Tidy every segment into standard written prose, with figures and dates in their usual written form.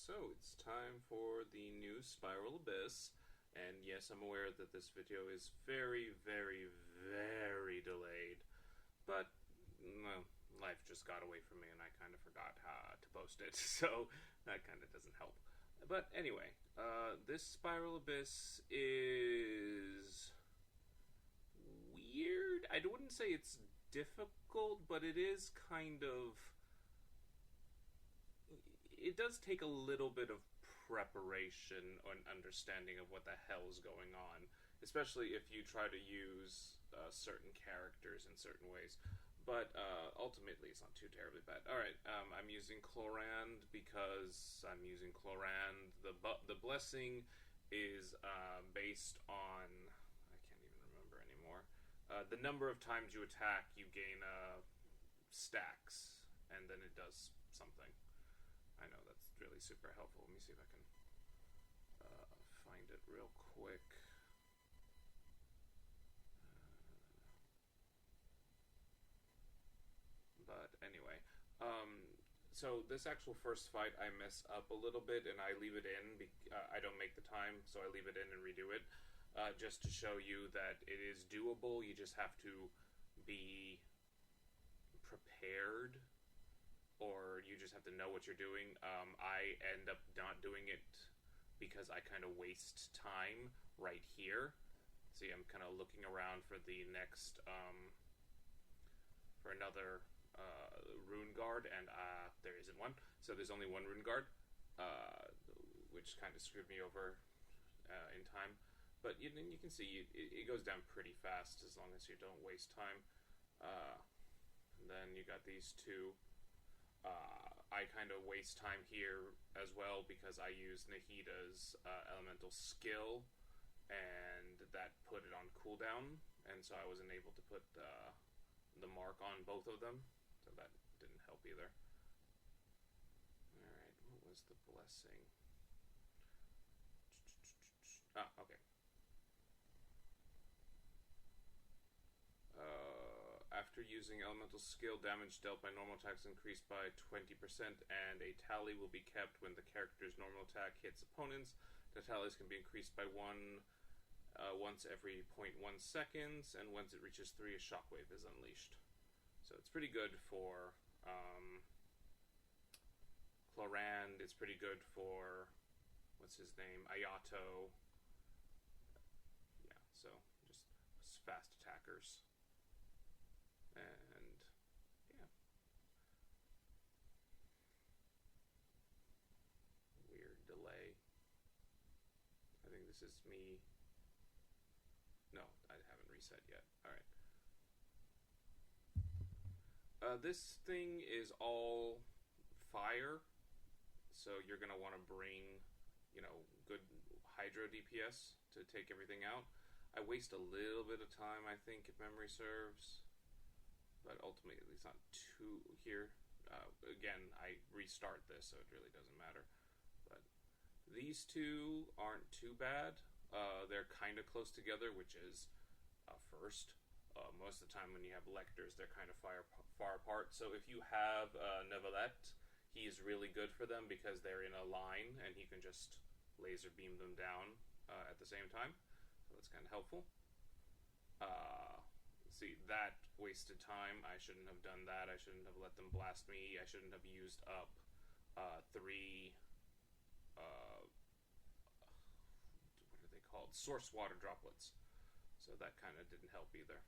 So it's time for the new Spiral Abyss, and yes, I'm aware that this video is very, very, very delayed, but well, life just got away from me and I kind of forgot how to post it, so that kind of doesn't help. But anyway, this Spiral Abyss is weird. I wouldn't say it's difficult, but it is kind of it does take a little bit of preparation and understanding of what the hell's going on, especially if you try to use certain characters in certain ways. But ultimately, it's not too terribly bad. All right, I'm using Chlorand because I'm using Chlorand. The blessing is based on I can't even remember anymore. The number of times you attack, you gain stacks, and then it does something. I know that's really super helpful. Let me see if I can find it real quick. But anyway, so this actual first fight, I mess up a little bit, and I leave it in. I don't make the time, so I leave it in and redo it, just to show you that it is doable. You just have to be prepared, or you just have to know what you're doing. I end up not doing it because I kind of waste time right here. See, I'm kind of looking around for the next, for another rune guard, and there isn't one. So there's only one rune guard, which kind of screwed me over in time. But you can see it goes down pretty fast as long as you don't waste time. And then you got these two. I kind of waste time here as well because I use Nahida's elemental skill, and that put it on cooldown, and so I wasn't able to put the mark on both of them, so that didn't help either. Alright, what was the blessing? Okay. After using elemental skill, damage dealt by normal attacks increased by 20%, and a tally will be kept when the character's normal attack hits opponents. The tallies can be increased by one once every 0.1 seconds, and once it reaches 3, a shockwave is unleashed. So it's pretty good for Chlorand. It's pretty good for, what's his name, Ayato. Yeah, so just fast attackers. And yeah, weird delay. I think this is me. No, I haven't reset yet. Alright. This thing is all fire, so you're going to want to bring, good Hydro DPS to take everything out. I waste a little bit of time, I think, if memory serves. But ultimately, it's not too here. Again, I restart this, so it really doesn't matter. But these two aren't too bad. They're kind of close together, which is first. Most of the time when you have Lectors, they're kind of far apart. So if you have Neuvillette, he's really good for them because they're in a line, and he can just laser beam them down at the same time. So that's kind of helpful. See, that wasted time. I shouldn't have done that. I shouldn't have let them blast me. I shouldn't have used up 3 what are they called? Source water droplets. So that kind of didn't help either.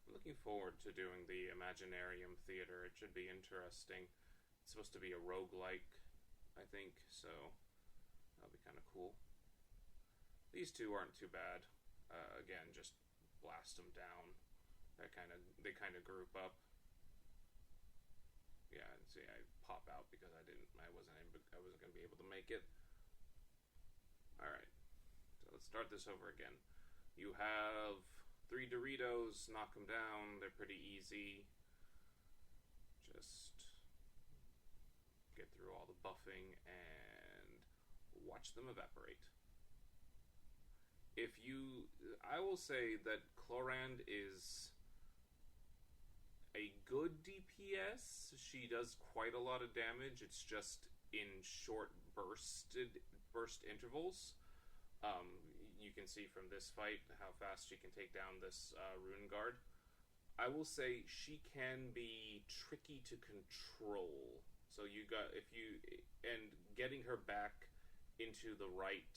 I'm looking forward to doing the Imaginarium Theater. It should be interesting. It's supposed to be a roguelike, I think, so that'll be kind of cool. These two aren't too bad. Again, just blast them down. They kind of group up. Yeah, and see, I pop out because I wasn't going to be able to make it. All right, so let's start this over again. You have 3 Doritos. Knock them down. They're pretty easy. Just get through all the buffing and watch them evaporate. I will will say that Chlorand is a good DPS. She does quite a lot of damage. It's just in short burst intervals. Um, you can see from this fight how fast she can take down this Rune Guard. I will say she can be tricky to control. So you got if you and getting her back into the right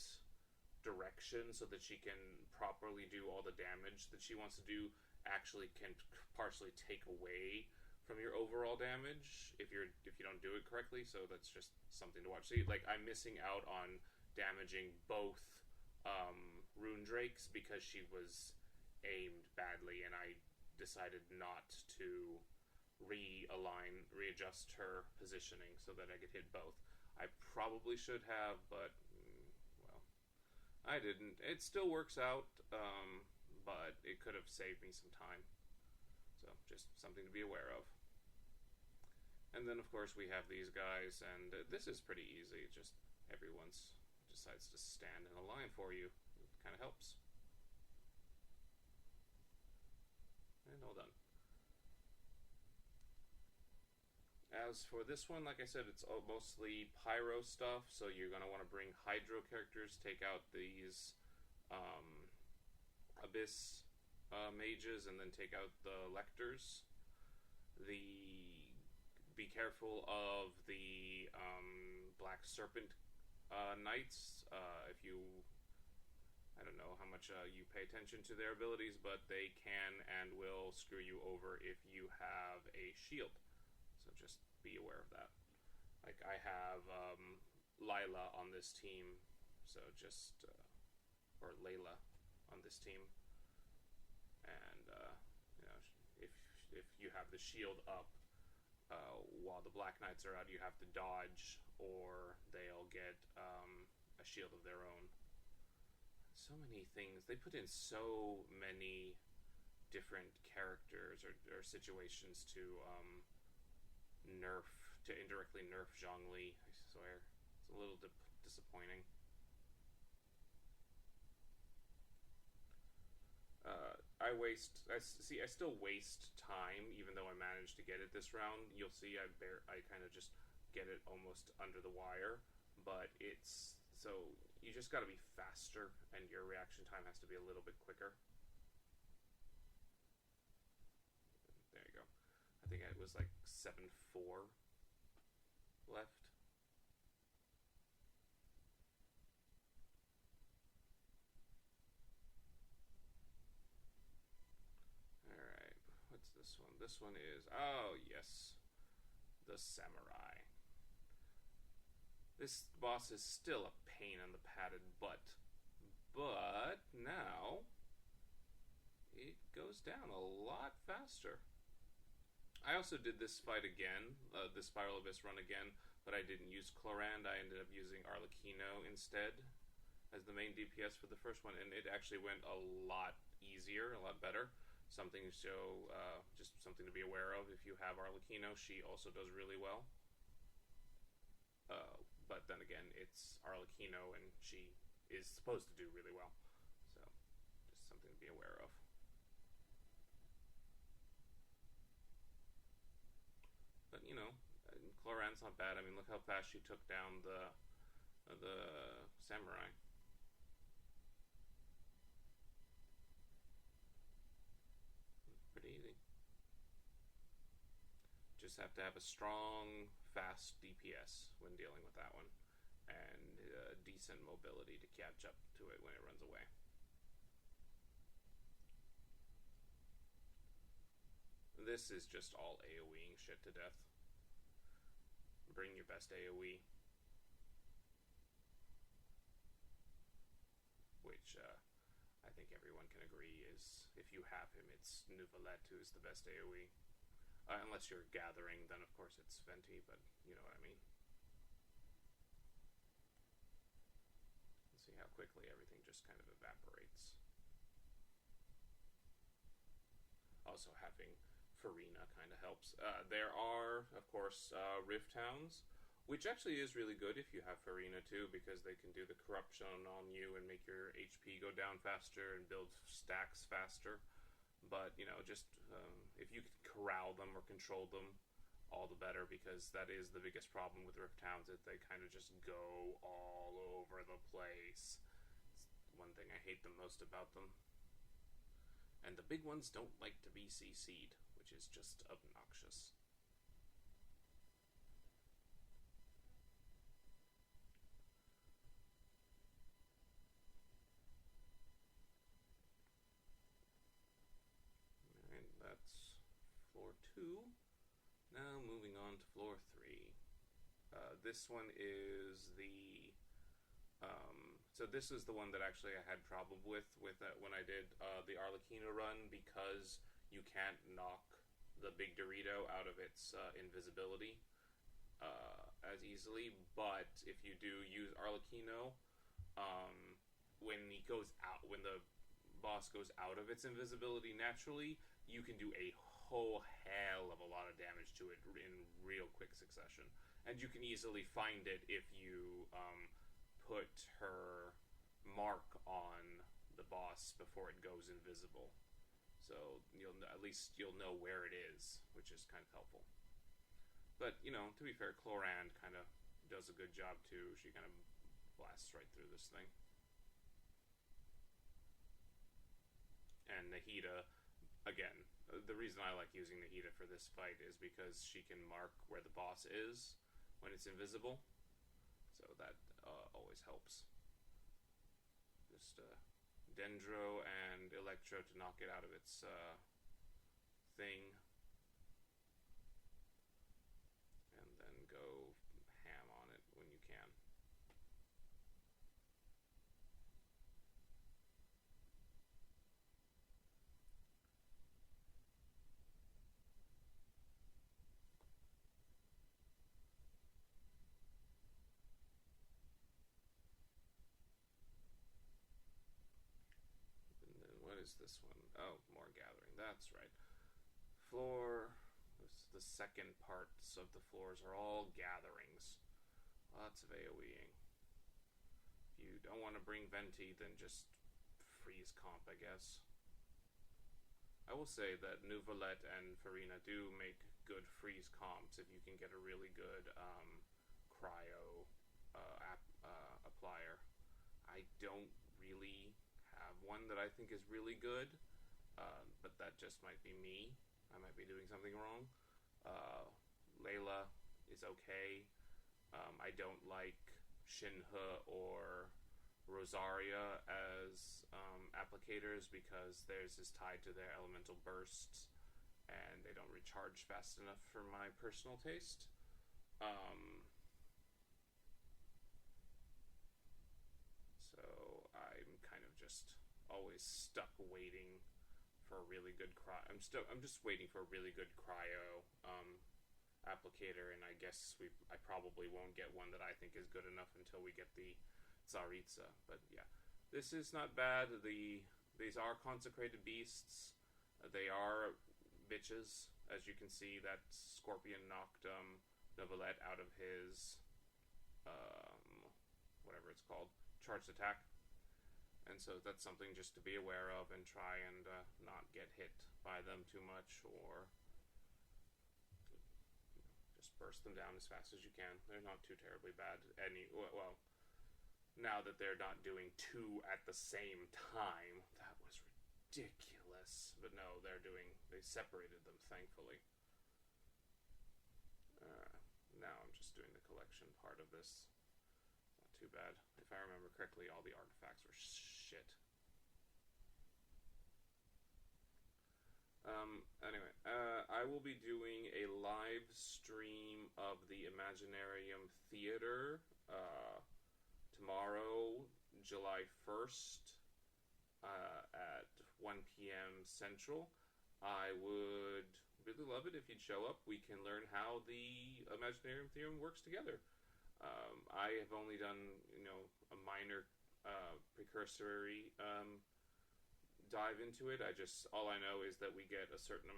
direction so that she can properly do all the damage that she wants to do actually can partially take away from your overall damage if you don't do it correctly. So that's just something to watch. So like I'm missing out on damaging both Rune Drakes because she was aimed badly, and I decided not to readjust her positioning so that I could hit both. I probably should have, but well, I didn't. It still works out, but it could have saved me some time. So just something to be aware of. And then of course we have these guys, and this is pretty easy. Just everyone's decides to stand in a line for you. It kind of helps. And all done. As for this one, like I said, it's mostly pyro stuff, so you're going to want to bring hydro characters, take out these abyss mages, and then take out the lectors. Be careful of the black serpent knights. If you I don't know how much you pay attention to their abilities, but they can and will screw you over if you have a shield. So just be aware of that. Like I have Lila on this team, so just or Layla on this team, and you know, if you have the shield up while the Black Knights are out, you have to dodge, or they'll get a shield of their own. So many things. They put in so many different characters or situations to indirectly nerf Zhongli, I swear. It's a little disappointing. I still waste time, even though I managed to get it this round. You'll see I kind of just get it almost under the wire, but it's, so you just gotta be faster, and your reaction time has to be a little bit quicker. There you go. I think it was like 7-4 left. Alright, what's this one? This one is, oh yes, the Samurai. This boss is still a pain in the padded butt, but now it goes down a lot faster. I also did this fight again, the Spiral Abyss run again, but I didn't use Chlorand. I ended up using Arlecchino instead as the main DPS for the first one, and it actually went a lot easier, a lot better. Something so just something to be aware of. If you have Arlecchino, she also does really well. But then again, it's Arlecchino, and she is supposed to do really well. So, just something to be aware of. But, you know, Chlorand's not bad. I mean, look how fast she took down the Samurai. Pretty easy. Just have to have a strong, fast DPS when dealing with that one, and decent mobility to catch up to it when it runs away. This is just all AoEing shit to death. Bring your best AoE, which I think everyone can agree is, if you have him, it's Neuvillette who is the best AoE. Unless you're gathering, then of course it's Venti, but you know what I mean. Let's see how quickly everything just kind of evaporates. Also having Furina kind of helps. There are, of course, Rift Hounds Which actually is really good if you have Farina too, because they can do the corruption on you and make your HP go down faster and build stacks faster. But just if you can corral them or control them, all the better, because that is the biggest problem with Rift Hounds. That they kind of just go all over the place. It's one thing I hate the most about them. And the big ones don't like to be CC'd, which is just obnoxious. Alright, that's floor 2. Now moving on to floor 3. This one is the so this is the one that actually I had problem with when I did the Arlecchino run, because you can't knock the big Dorito out of its invisibility as easily. But if you do use Arlecchino, um, when the boss goes out of its invisibility naturally, you can do a whole hell of a lot of damage to it in real quick succession. And you can easily find it if you put her mark on the boss before it goes invisible. So at least you'll know where it is, which is kind of helpful. But to be fair, Clorinde kind of does a good job too. She kind of blasts right through this thing. And Nahida, again, the reason I like using Nahida for this fight is because she can mark where the boss is when it's invisible. So that always helps. Just Dendro and Electro to knock it out of its thing. And then go ham on it when you can. Is this one? Oh, more gathering. That's right. Floor. The second parts of the floors are all gatherings. Lots of AoEing. If you don't want to bring Venti, then just freeze comp, I guess. I will say that Neuvillette and Farina do make good freeze comps if you can get a really good cryo applier. I don't really one that I think is really good, but that just might be me. I might be doing something wrong. Layla is okay. I don't like Shinhe or Rosaria as applicators, because theirs is tied to their elemental bursts, and they don't recharge fast enough for my personal taste. So I'm kind of just always stuck waiting for a really good I'm just waiting for a really good cryo applicator, and I guess I probably won't get one that I think is good enough until we get the Tsaritsa. But yeah, this is not bad. These are consecrated beasts. They are bitches, as you can see. That Scorpion knocked Neuvillette out of his whatever it's called, charged attack. And so that's something just to be aware of, and try and not get hit by them too much, or just burst them down as fast as you can. They're not too terribly bad. Well, now that they're not doing two at the same time, that was ridiculous. But no, they separated them, thankfully. Now I'm just doing the collection part of this. Not too bad. If I remember correctly, all the artifacts were shit. Anyway, I will be doing a live stream of the Imaginarium Theater tomorrow, July 1st, at 1 p.m. Central. I would really love it if you'd show up. We can learn how the Imaginarium Theorem works together. I have only done, a minor precursory dive into it. All I know is that we get a certain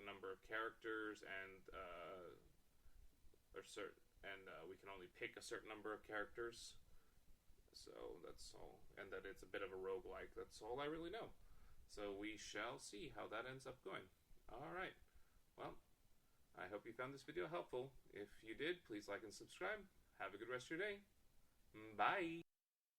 number of characters, and and we can only pick a certain number of characters. So that's all, and that it's a bit of a roguelike. That's all I really know. So we shall see how that ends up going. Alright, well, I hope you found this video helpful. If you did, please like and subscribe. Have a good rest of your day. Bye!